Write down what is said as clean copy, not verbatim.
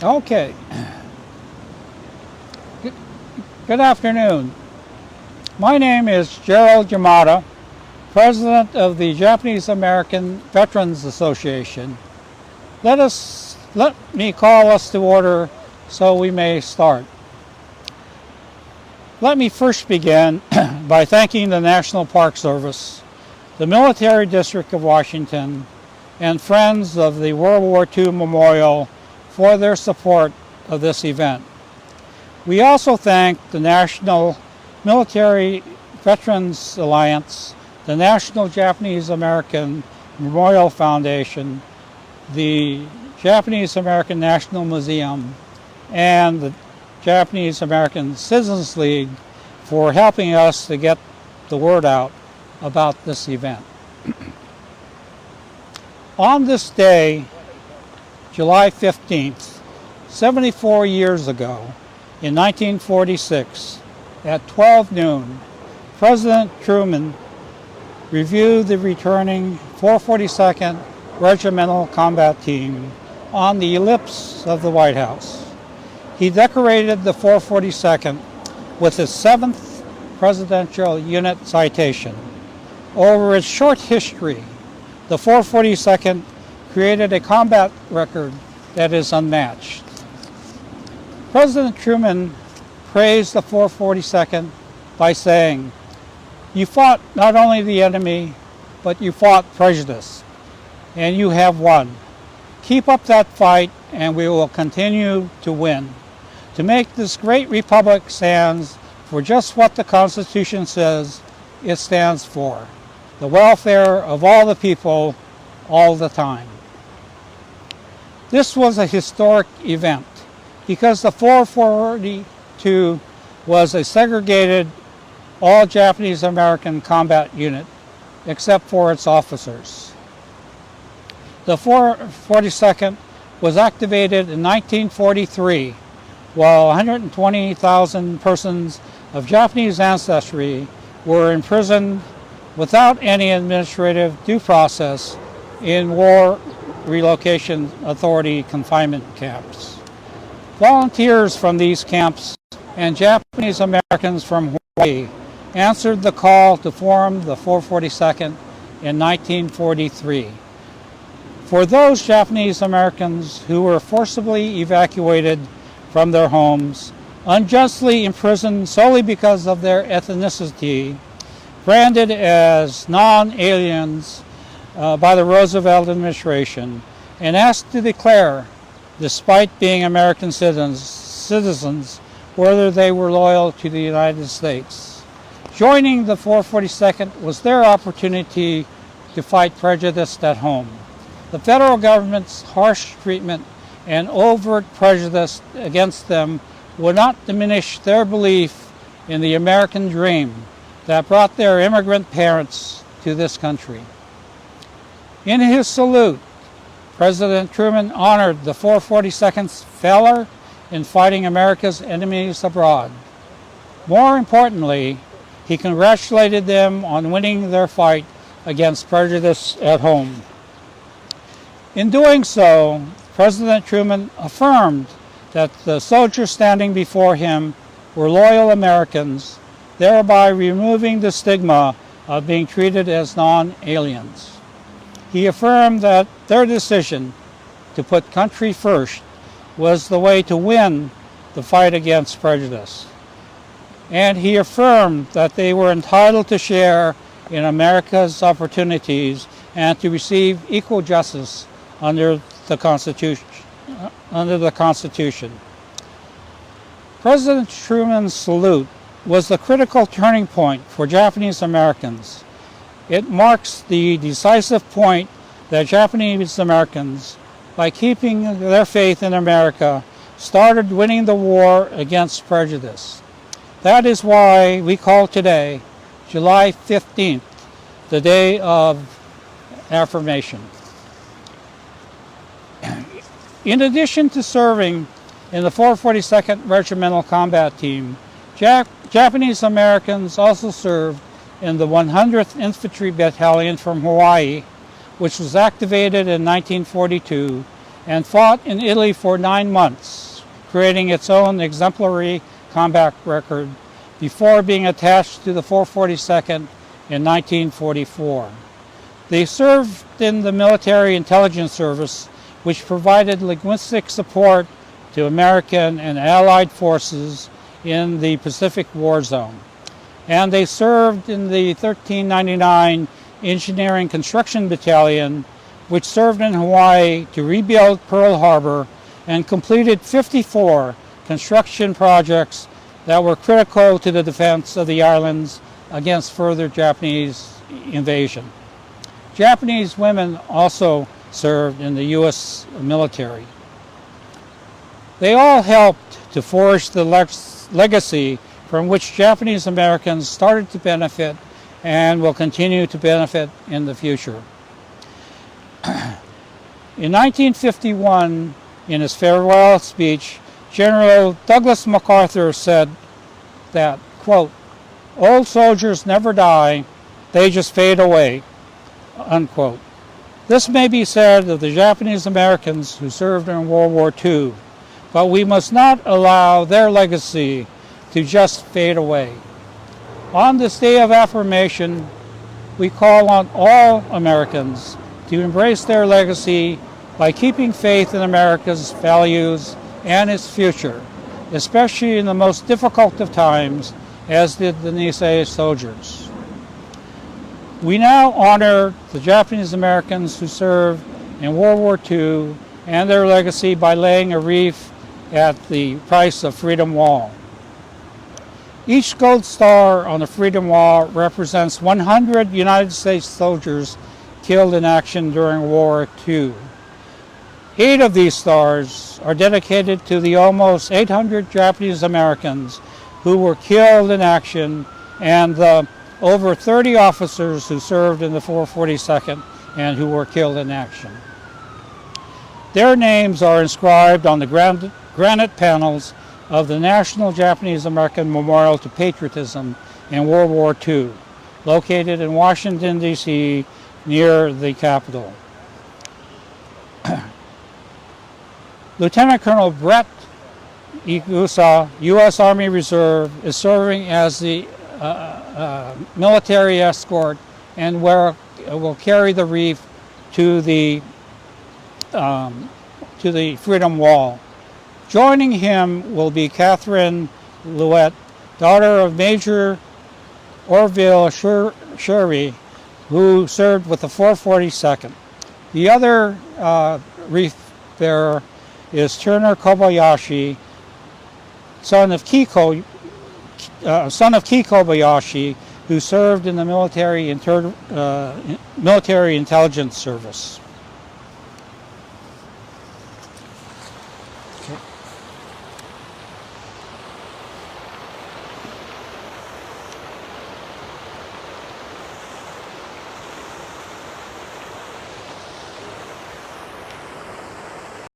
Okay. Good afternoon. My name is Gerald Yamada, President of the Japanese American Veterans Association. Let me call us to order so we may start. Let me first begin by thanking the National Park Service, the Military District of Washington, and Friends of the World War II Memorial for their support of this event. We also thank the National Military Veterans Alliance, the National Japanese American Memorial Foundation, the Japanese American National Museum, and the Japanese American Citizens League for helping us to get the word out about this event. On this day, July 15th, 74 years ago, in 1946, at 12 noon, President Truman reviewed the returning 442nd Regimental Combat Team on the ellipse of the White House. He decorated the 442nd with his 7th Presidential Unit Citation. Over its short history, the 442nd created a combat record that is unmatched. President Truman praised the 442nd by saying, "You fought not only the enemy, but you fought prejudice, and you have won. Keep up that fight, and we will continue to win. To make this great republic stands for just what the Constitution says it stands for, the welfare of all the people, all the time." This was a historic event because the 442 was a segregated all Japanese American combat unit except for its officers. The 442nd was activated in 1943 while 120,000 persons of Japanese ancestry were imprisoned without any administrative due process in War Relocation Authority confinement camps. Volunteers from these camps and Japanese Americans from Hawaii answered the call to form the 442nd in 1943. For those Japanese Americans who were forcibly evacuated from their homes, unjustly imprisoned solely because of their ethnicity, branded as non-aliens by the Roosevelt administration, and asked to declare, despite being American citizens, whether they were loyal to the United States. Joining the 442nd was their opportunity to fight prejudice at home. The federal government's harsh treatment and overt prejudice against them would not diminish their belief in the American dream that brought their immigrant parents to this country. In his salute, President Truman honored the 442nd's valor in fighting America's enemies abroad. More importantly, he congratulated them on winning their fight against prejudice at home. In doing so, President Truman affirmed that the soldiers standing before him were loyal Americans, thereby removing the stigma of being treated as non-aliens. He affirmed that their decision to put country first was the way to win the fight against prejudice. And he affirmed that they were entitled to share in America's opportunities and to receive equal justice under the Constitution. President Truman's salute was the critical turning point for Japanese Americans. It marks the decisive point that Japanese Americans, by keeping their faith in America, started winning the war against prejudice. That is why we call today, July 15th, the day of Affirmation. In addition to serving in the 442nd Regimental Combat Team, Japanese Americans also served in the 100th Infantry Battalion from Hawaii, which was activated in 1942 and fought in Italy for 9 months, creating its own exemplary combat record before being attached to the 442nd in 1944. They served in the Military Intelligence Service, which provided linguistic support to American and Allied forces in the Pacific War Zone. And they served in the 1399 Engineering Construction Battalion, which served in Hawaii to rebuild Pearl Harbor and completed 54 construction projects that were critical to the defense of the islands against further Japanese invasion. Japanese women also served in the U.S. military. They all helped to forge the legacy from which Japanese Americans started to benefit and will continue to benefit in the future. In 1951, in his farewell speech, General Douglas MacArthur said that, quote, "Old soldiers never die, they just fade away," unquote. This may be said of the Japanese Americans who served in World War II, but we must not allow their legacy to just fade away. On this day of affirmation, we call on all Americans to embrace their legacy by keeping faith in America's values and its future, especially in the most difficult of times, as did the Nisei soldiers. We now honor the Japanese Americans who served in World War II and their legacy by laying a wreath at the Price of Freedom Wall. Each gold star on the Freedom Wall represents 100 United States soldiers killed in action during World War II. 8 of these stars are dedicated to the almost 800 Japanese Americans who were killed in action and the over 30 officers who served in the 442nd and who were killed in action. Their names are inscribed on the granite panels of the National Japanese American Memorial to Patriotism in World War II, located in Washington, D.C., near the Capitol. Lieutenant Colonel Brett Igusa, U.S. Army Reserve, is serving as the military escort and will carry the wreath to the Freedom Wall. Joining him will be Catherine Louette, daughter of Major Orville Shuri, who served with the 442nd. The other wreath bearer is Turner Kobayashi, son of Ki Kobayashi, who served in the Military Intelligence Service. Okay.